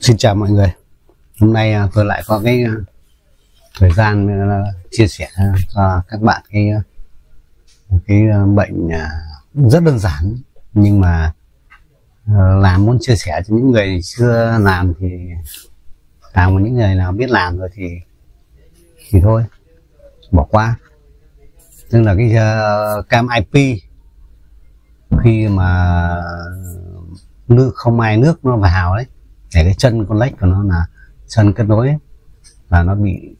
Xin chào mọi người. Hôm nay tôi lại có cái thời gian chia sẻ cho các bạn cái bệnh rất đơn giản, nhưng mà làm muốn chia sẻ cho những người chưa làm thì làm, của những người nào biết làm rồi thì thôi bỏ qua. Tức là cái cam IP khi mà nước không ai nước nó vào đấy, để cái chân con lách của nó là chân kết nối ấy, là nó bị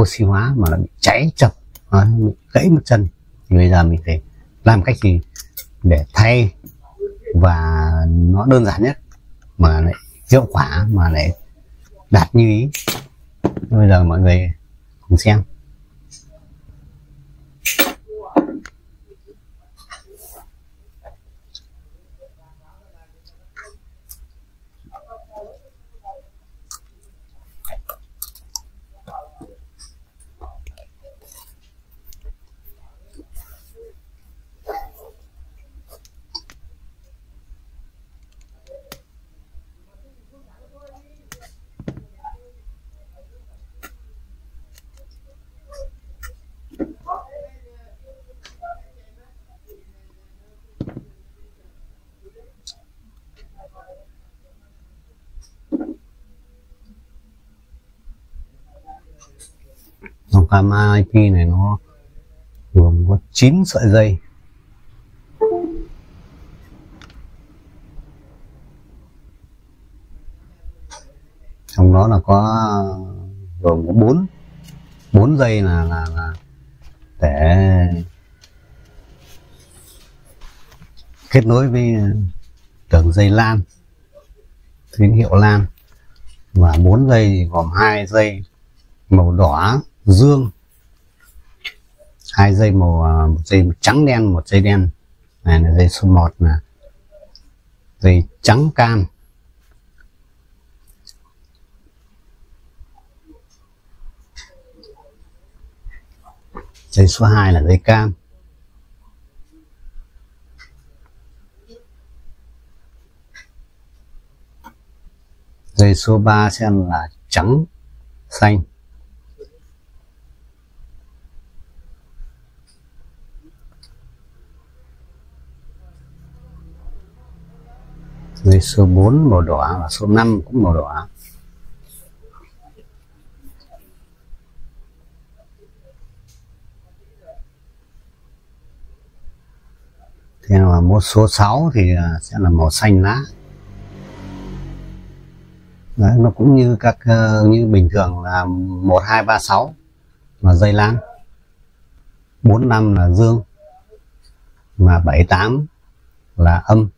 oxy hóa mà nó bị cháy chập, nó bị gãy một chân. Thì bây giờ mình phải làm cách gì để thay, và nó đơn giản nhất mà lại hiệu quả mà lại đạt như ý. Bây giờ mọi người cùng xem. Dòng cam IP này nó gồm có 9 sợi dây. Trong đó là có gồm có 4 dây là để kết nối với đường dây LAN, tín hiệu LAN, và 4 dây thì gồm 2 dây màu đỏ dương, 2 dây một dây trắng đen, một dây đen. Này là dây số 1, là dây trắng cam. Dây số 2 là dây cam. Dây số 3 xem là trắng xanh. Dây số 4 màu đỏ, và số 5 cũng màu đỏ. Thế mà một số 6 thì sẽ là màu xanh lá. Đấy, nó cũng như như bình thường là 1, 2, 3, 6 là dây LAN, 4, 5 là dương, mà 7, 8 là âm.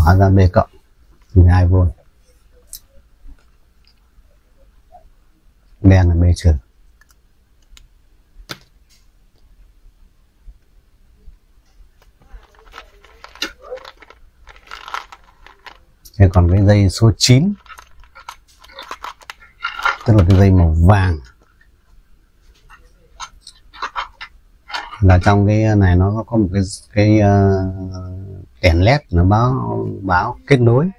Hóa ra B cộng 12V, đen là B trừ. Thế còn cái dây số 9, tức là cái dây màu vàng, là trong cái này nó có một cái đèn led nó báo kết nối,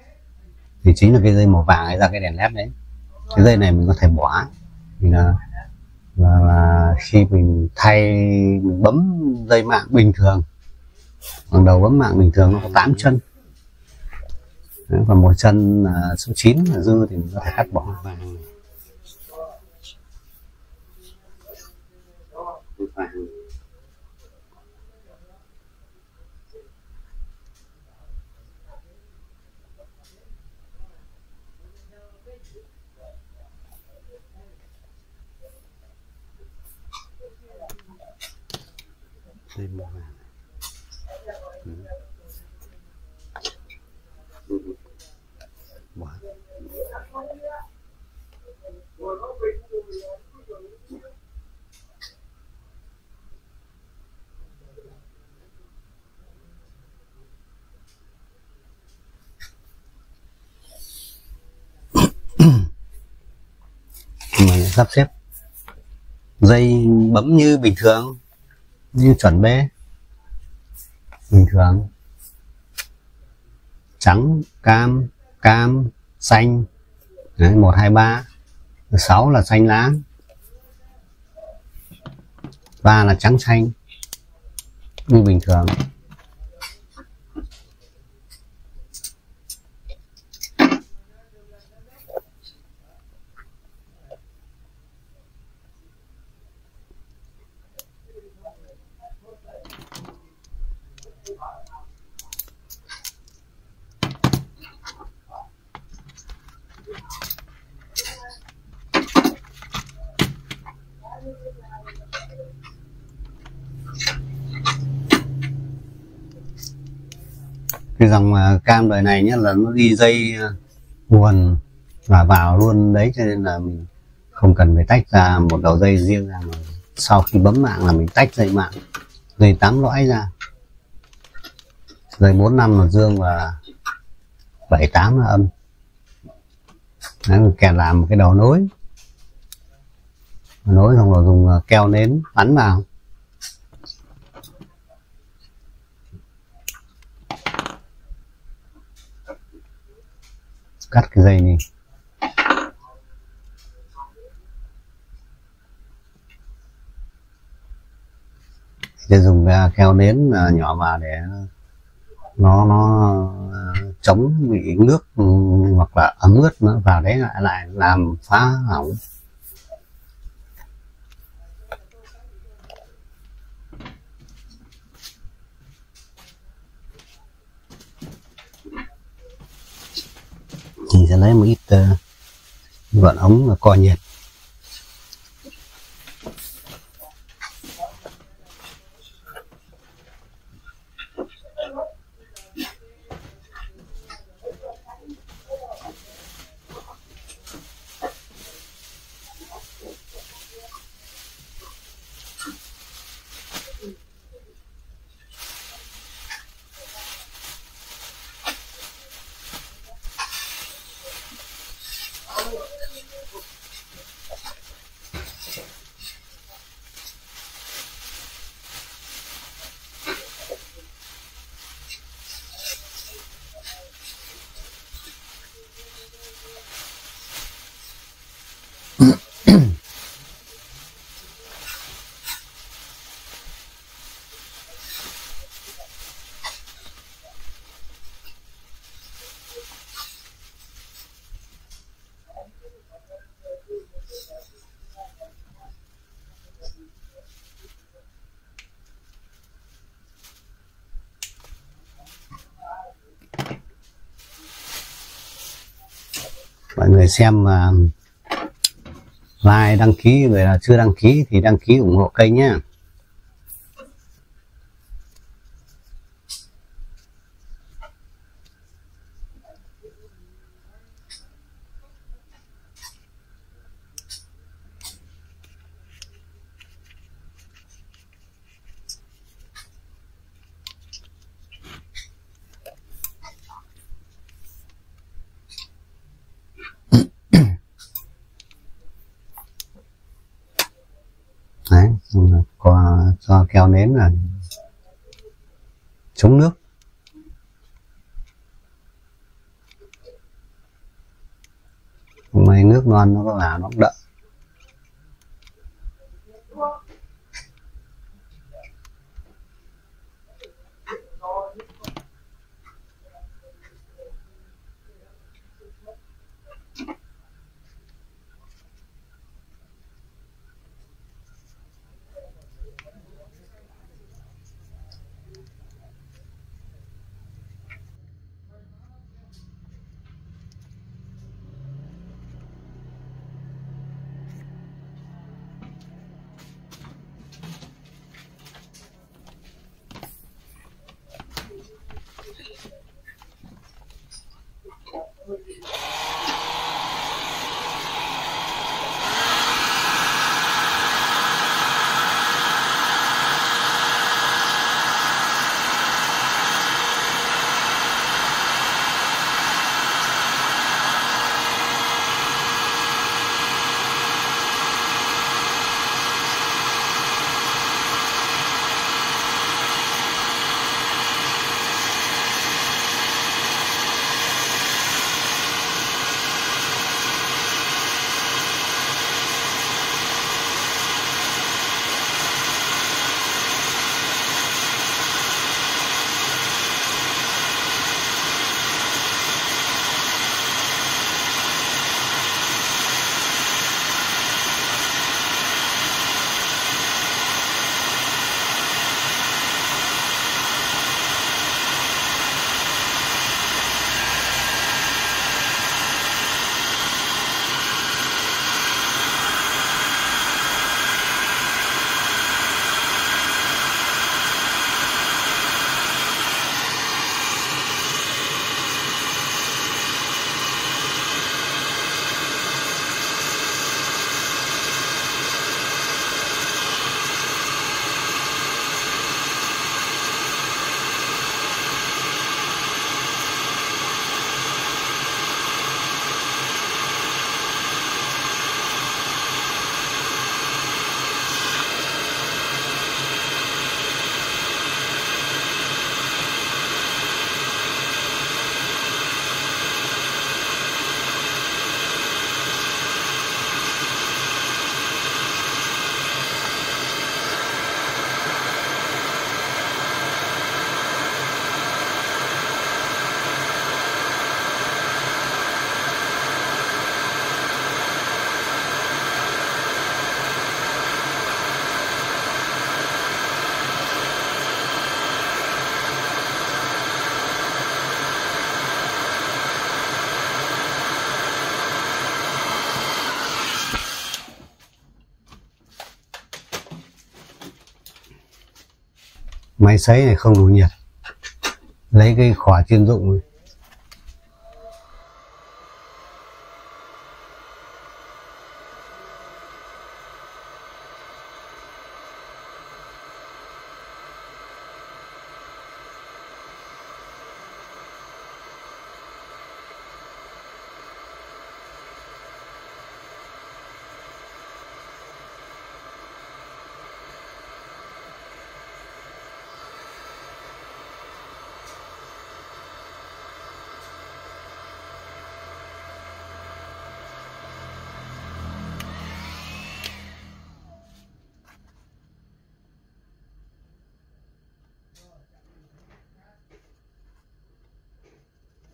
thì chính là cái dây màu vàng ấy, ra cái đèn led đấy. Cái dây này mình có thể bỏ, thì là khi mình mình bấm dây mạng bình thường, bằng đầu bấm mạng bình thường nó có 8 chân. Đấy, còn một chân là số 9 là dư thì mình có thể cắt bỏ. Dây màu vàng. Bỏ. sắp xếp dây bấm như bình thường, như chuẩn bê bình thường, trắng, cam, cam, xanh. Đấy, 1 2 3, 6 là xanh lá, 3 là trắng xanh như bình thường. Cái dòng cam đời này nhé là nó đi dây nguồn và vào luôn đấy, cho nên là mình không cần phải tách ra một đầu dây riêng ra, mà sau khi bấm mạng là mình tách dây mạng, dây 8 lõi ra, dây 4 5 là dương và 7 8 là âm. Đấy, mình kèm làm một cái đầu nối xong rồi dùng keo nến bắn vào. Cắt cái dây đi, để dùng keo nến nhỏ vào để nó chống bị nước hoặc là ấm ướt nữa vào đấy lại làm phá hỏng. Mình sẽ lấy một ít đoạn ống co nhiệt. Mọi người xem và like, đăng ký, người là chưa đăng ký thì đăng ký ủng hộ kênh nhé. Đấy, cho keo nến là chống nước. Hôm nay nước non nó có vào nó cũng đậm. Máy sấy này không đủ nhiệt, lấy cái khóa chuyên dụng.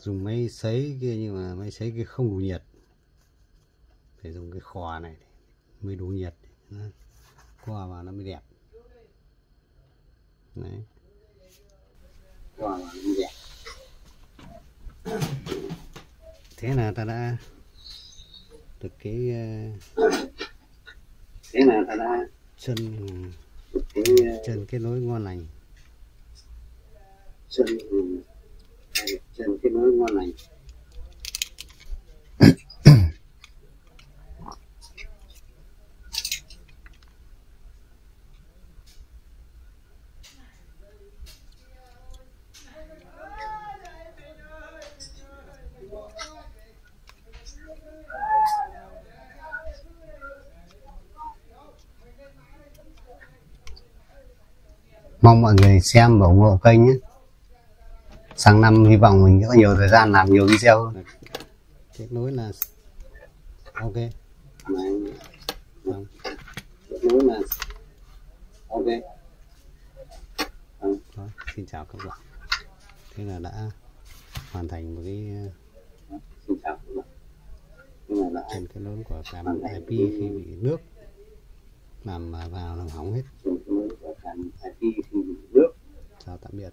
Dùng máy sấy kia nhưng mà máy sấy kia không đủ nhiệt, phải dùng cái khóa này mới đủ nhiệt, qua vào nó mới đẹp. Đấy, qua vào nó mới đẹp. Thế là ta đã được cái chân kết nối ngon lành. Chân kết nối ngon lành. Mong mọi người xem và ủng hộ kênh nhé. Sang năm hy vọng mình có nhiều thời gian làm nhiều video hơn. Kết nối là ok. Kết nối là ok. Đó, xin chào các bạn. Thế là đã hoàn thành một cái chân kết nối của card IP khi bị nước làm vào làm hỏng hết. Chào tạm biệt.